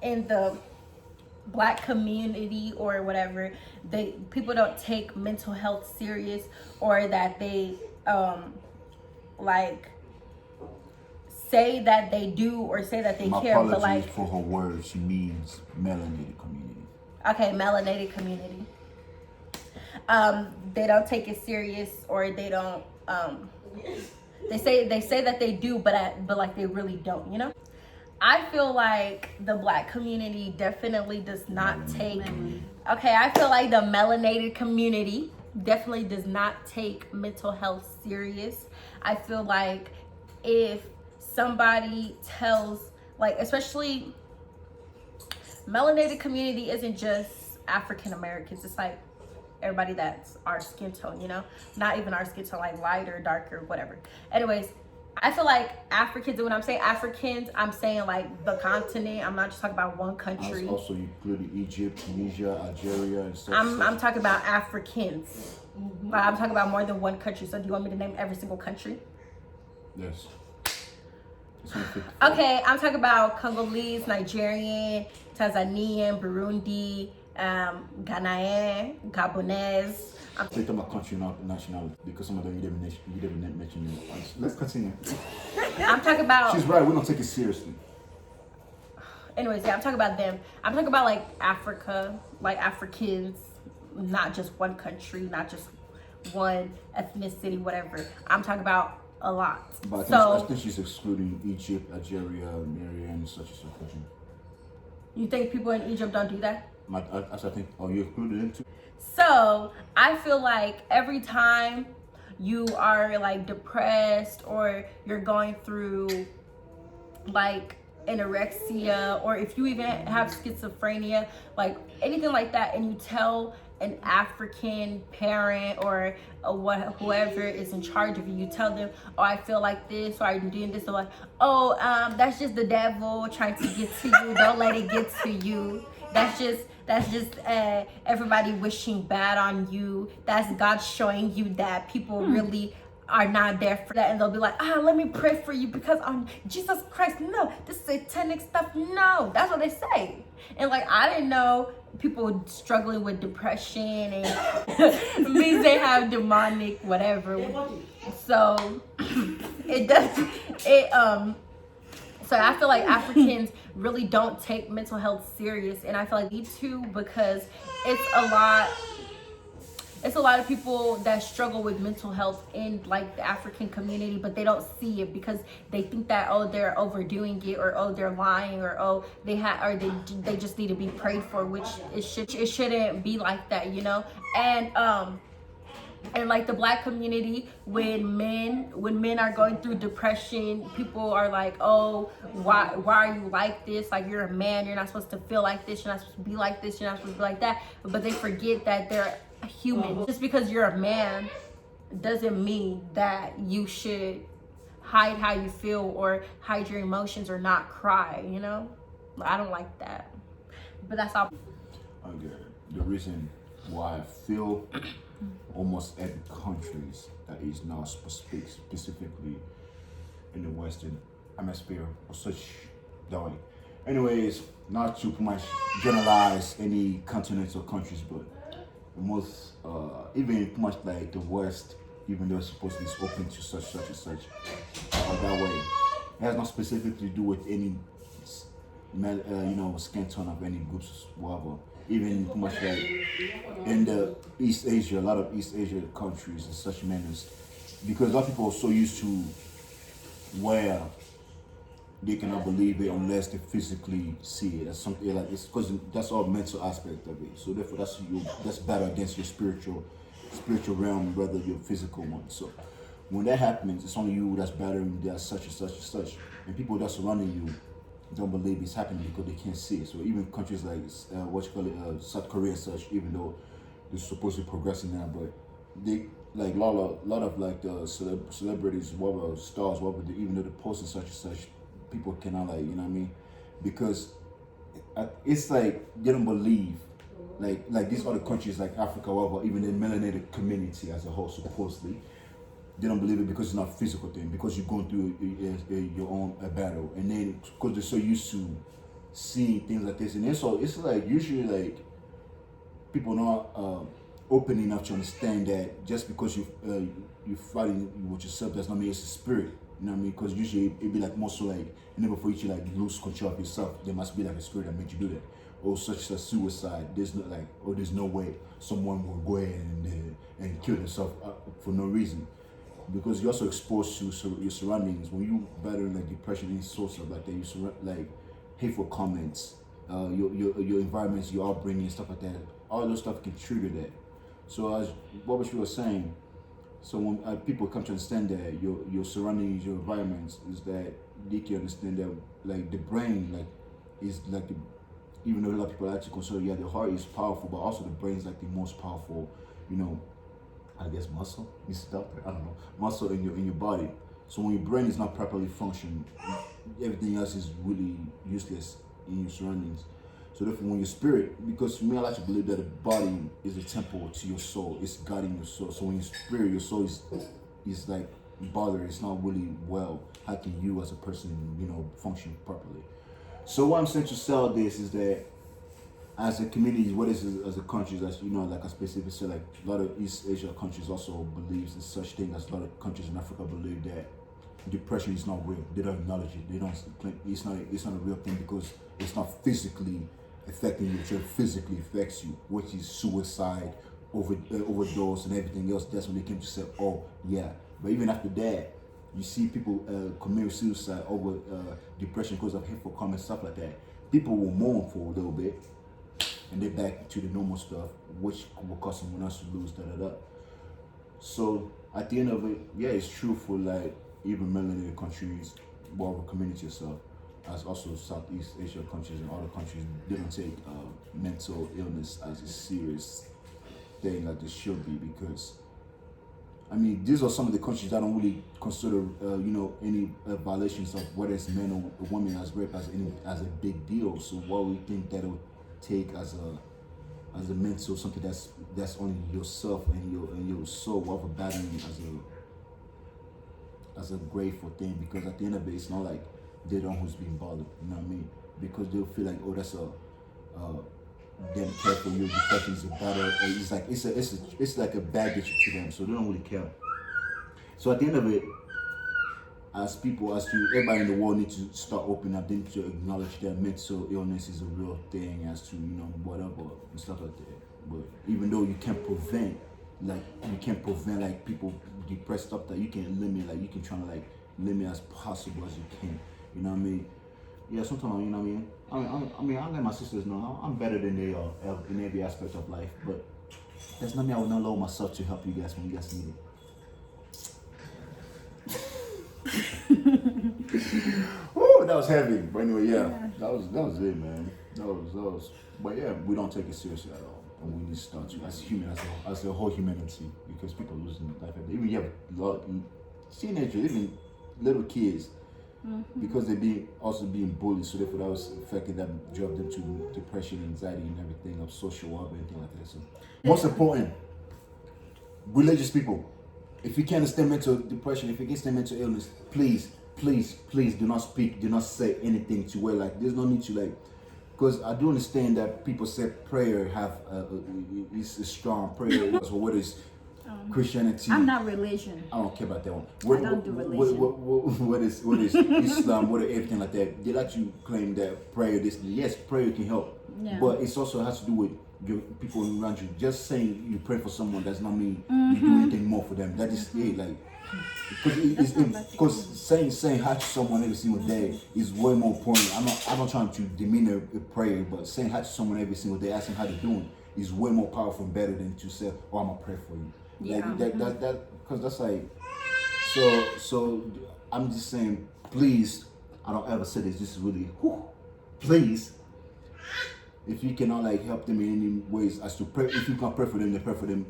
in the Black community or whatever, people don't take mental health serious, or that they like say that they do or say that they care. Apologies but like, for her words, she means melanated community. Okay, melanated community. They don't take it serious, or they don't. They say that they do, but like they really don't. You know. I feel like the Black community definitely does not take. Okay, I feel like the melanated community definitely does not take mental health serious. I feel like if somebody tells, like, especially melanated community isn't just African Americans. It's like everybody that's our skin tone, you know? Not even our skin tone, like lighter, darker, whatever. Anyways, I feel like Africans, and when I'm saying Africans, I'm saying like the continent. I'm not just talking about one country. Also including Egypt, Tunisia, Algeria, and stuff. I'm talking about Africans. Like, I'm talking about more than one country. So do you want me to name every single country? Yes. Okay, I'm talking about Congolese, Nigerian, Tanzanian, Burundi, Ghanaian, Gabonese. Take my country, not nationality, because some of them you didn't mention it. Let's continue. I'm talking about. She's right. We don't take it seriously. Anyways, yeah, I'm talking about them. I'm talking about like Africa, like Africans, not just one country, not just one ethnicity, whatever. I'm talking about a lot. But I think she's excluding Egypt, Algeria, Mary, and such and such. You think people in Egypt don't do that? I think. Oh, you included them too. So I feel like every time you are like depressed, or you're going through like anorexia, or if you even have schizophrenia, like anything like that, and you tell an African parent or whoever is in charge of you, you tell them, oh, I feel like this, or I'm doing this, or like, oh, that's just the devil trying to get to you. Don't let it get to you. That's just everybody wishing bad on you. That's God showing you that people really are not there for that, and they'll be like, let me pray for you because on Jesus Christ, no, this satanic stuff, no. That's what they say. And like, I didn't know people struggling with depression and means they have demonic whatever. So so I feel like Africans really don't take mental health serious, and I feel like need to, because it's a lot of people that struggle with mental health in like the African community, but they don't see it because they think that, oh, they're overdoing it, or oh, they're lying, or oh, they just need to be prayed for, which it shouldn't be like that, you know. And like the Black community, when men are going through depression, people are like, oh, why are you like this? Like, you're a man, you're not supposed to feel like this, you're not supposed to be like this, you're not supposed to be like that. But they forget that they're human. Just because you're a man doesn't mean that you should hide how you feel, or hide your emotions, or not cry, you know? I don't like that. But that's all. Okay. The reason why I feel almost every countries that is now specifically in the Western Hemisphere or such that. Anyways, not to much generalize any continents or countries, but most even much like the West, even though it's supposed to be open to such and such that way, it has not specifically to do with any skin tone of any groups, whatever. Even much like in the East Asia, a lot of East Asia countries and such manners, because a lot of people are so used to where they cannot believe it unless they physically see it. That's something like, it's because that's all mental aspect of it. So therefore, that's better against your spiritual realm rather than your physical one. So when that happens, it's only you that's battering that such and such and such, and people that's surrounding you don't believe it's happening because they can't see it. So even countries like South Korea and such, even though they're supposed to be progressing now, but they like a lot of like the celebrities, whatever, stars, whatever, even though they post and such, people cannot, like, you know what I mean? Because it's like they don't believe, like these other countries like Africa, whatever, even the melanated community as a whole, supposedly, they don't believe it because it's not a physical thing, because you're going through your own battle, and then because they're so used to seeing things like this, and it's like usually like people not open enough to understand that just because you fighting with yourself does not mean it's a spirit. You know what I mean? Because usually it'd be like more so like in order for you to like lose control of yourself, there must be like a spirit that made you do that. Or such as suicide. There's no like, or there's no way someone will go ahead and kill themselves for no reason. Because you're also exposed to your surroundings. When you battle like depression and sorts of like that, you like hateful comments, your environments, your upbringing, stuff like that. All those stuff can trigger that. So as what was you were saying, so when people come to understand that your surroundings, your environments, is that they can understand that like the brain like is like the, even though a lot of people actually consider the heart is powerful, but also the brain is like the most powerful, you know, I guess muscle. I don't know, muscle in your body. So when your brain is not properly functioning, everything else is really useless in your surroundings. So therefore, when your spirit, because me, I like to believe that the body is a temple to your soul. It's guiding your soul. So when your spirit, your soul is like bothered, it's not really well. How can you, as a person, you know, function properly? So what I'm saying to sell this is that as a community, what is as a country, as you know, like I specifically said, like a lot of East Asia countries also believes in such thing as a lot of countries in Africa believe that depression is not real. They don't acknowledge it. They don't. It's not a real thing because it's not physically affecting you. It physically affects you, which is suicide, overdose, and everything else. That's when they came to say, oh yeah. But even after that, you see people commit suicide over depression because of hateful comments, stuff like that. People will mourn for a little bit, and they're back to the normal stuff, which will cause someone else to lose So at the end of it, yeah, it's true for like even melanated countries, more of a community itself, as also Southeast Asia countries and other countries, they don't take mental illness as a serious thing like they should be, because I mean, these are some of the countries that don't really consider, you know, any violations of whether it's men or women as rape as a big deal. So what we think that it would take as a mental something that's only yourself and your soul, what a battling as a grateful thing, because at the end of it, it's not like they're the one who's being bothered. You know what I mean? Because they'll feel like, oh, that's them care for you. Depression is a battle. It's like it's like a baggage to them, so they don't really care. So at the end of it, as people, everybody in the world needs to start opening up. They need to acknowledge that mental illness is a real thing, as to, you know, whatever and stuff like that. But even though you can't prevent like people depressed stuff, that you can limit, like you can try to like limit as possible as you can. You know what I mean? Yeah, sometimes, you know what I mean? I let my sisters know I'm better than they are in every aspect of life, but that's not me. I will not lower myself to help you guys when you guys need it. Oh, that was heavy. But anyway, yeah. That was it, man. That was. But yeah, we don't take it seriously at all, and we need to start to, as human, as the whole humanity, because people are losing life. Even you have a lot of teenagers, even little kids. Mm-hmm. Because they're being bullied, so therefore that was affecting them, drove them to depression, anxiety, and everything of social work and everything like that. So, most important, religious people, if you can't understand mental depression, if you can't understand mental illness, please do not speak, do not say anything to where like there's no need to like, because I do understand that people say prayer is a strong prayer, so what is Christianity. I'm not religion. I don't care about that one. I don't do religion. What is Islam? What is everything like that? They like to claim that prayer. Yes, prayer can help, but it also has to do with your people around you. Just saying you pray for someone does not mean you do anything more for them. That is like, because saying hi to someone every single day is way more important. I'm not trying to demean a prayer, but saying hi to someone every single day, asking how they're doing, is way more powerful and better than to say, oh, I'm gonna pray for you. Yeah. Like that, because that's like, so I'm just saying, please, I don't ever say this is really, please, if you cannot like help them in any ways as to pray, if you can pray for them, then pray for them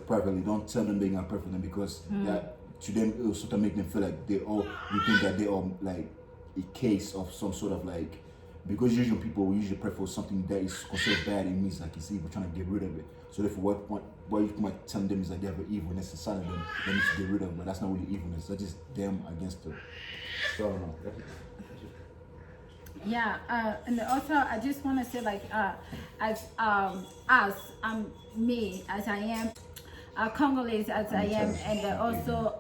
privately. Don't tell them they're gonna pray for them, because that to them it will sort of make them feel like you think that they are like a case of some sort of like, because usually people will usually pray for something that is considered bad. It means like it's evil, trying to get rid of it. So therefore, what you might tell them is like they have an evilness inside of them they need to get rid of, but that's not really evilness. That's just them against them. So I don't know. Yeah, and also I just want to say, like, as us, me as I am, Congolese as I am, and also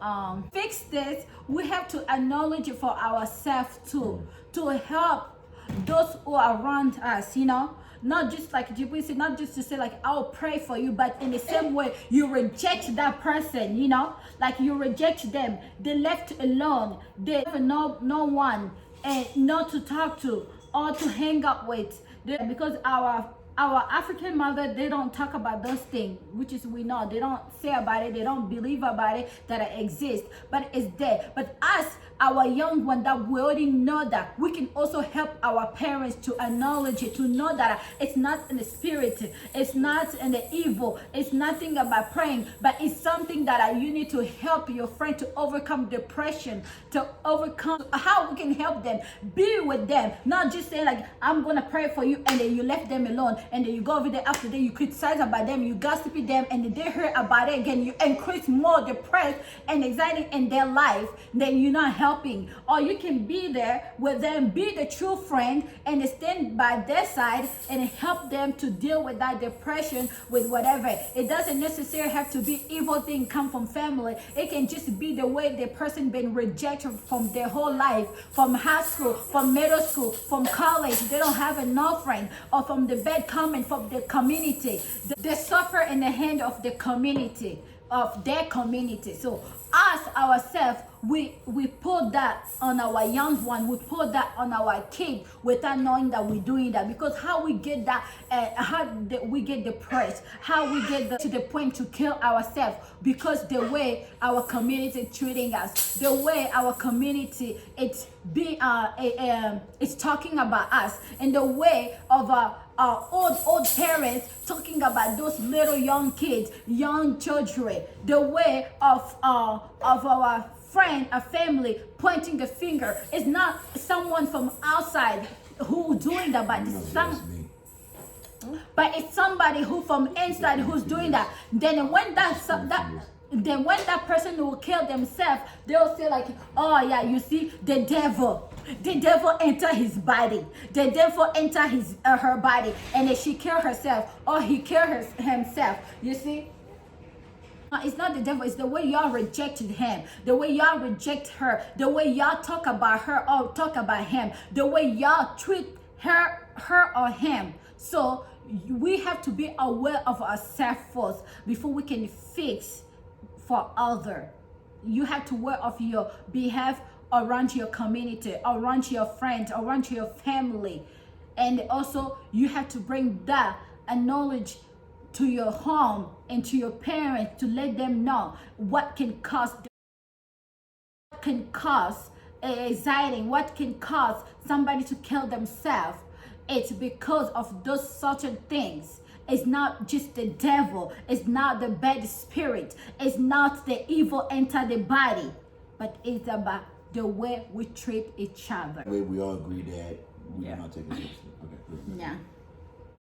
fix this. We have to acknowledge it for ourselves too, to help those who are around us. You know, not just like Jibril said, not just to say like I'll pray for you, but in the same way you reject that person. You know, like you reject them. They left alone. They have no one and not to talk to or to hang up with. Because our African mother, they don't talk about those things, which is we know they don't say about it, they don't believe about it that it exists, but it's there. But us, our young one, that we already know that we can also help our parents to acknowledge it, to know that it's not in the spirit, it's not in the evil, it's nothing about praying, but it's something that you need to help your friend to overcome depression, to overcome. How we can help them, be with them, not just saying like I'm gonna pray for you and then you left them alone and then you go over there after that you criticize about them, you gossip them, and then they hear about it again, you increase more depressed and anxiety in their life, then you're not helping. Or you can be there with them, be the true friend and stand by their side and help them to deal with that depression, with whatever. It doesn't necessarily have to be evil thing come from family. It can just be the way the person been rejected from their whole life, from high school, from middle school, from college, they don't have enough friends, or from the bad comment from the community. They suffer in the hand of the community, of their community. So us ourselves, we put that on our young one, we put that on our kid without knowing that we're doing that. Because how we get that, we get depressed, how we get to the point to kill ourselves, because the way our community is treating us, the way our community it's it's talking about us, and the way of our old parents talking about those little young kids, young children, the way of our friend, a family pointing the finger. It's not someone from outside who doing that, but it's somebody who from inside who's doing that. Then when then when that person will kill themselves, they'll say like, oh yeah, you see, the devil enter his body, the devil enter her body, and then she kill herself or he kill himself. You see, it's not the devil, it's the way y'all rejected him, the way y'all reject her, the way y'all talk about her or talk about him, the way y'all treat her or him. So we have to be aware of ourselves first before we can fix for other. You have to work of your behalf around your community, around your friends, around your family. And also you have to bring that knowledge to your home and to your parents, to let them know what can cause anxiety, what can cause somebody to kill themselves. It's because of those certain things. It's not just the devil, it's not the bad spirit, it's not the evil enter the body, but it's about the way we treat each other. We all agree that we do not take it seriously. Okay. Yeah.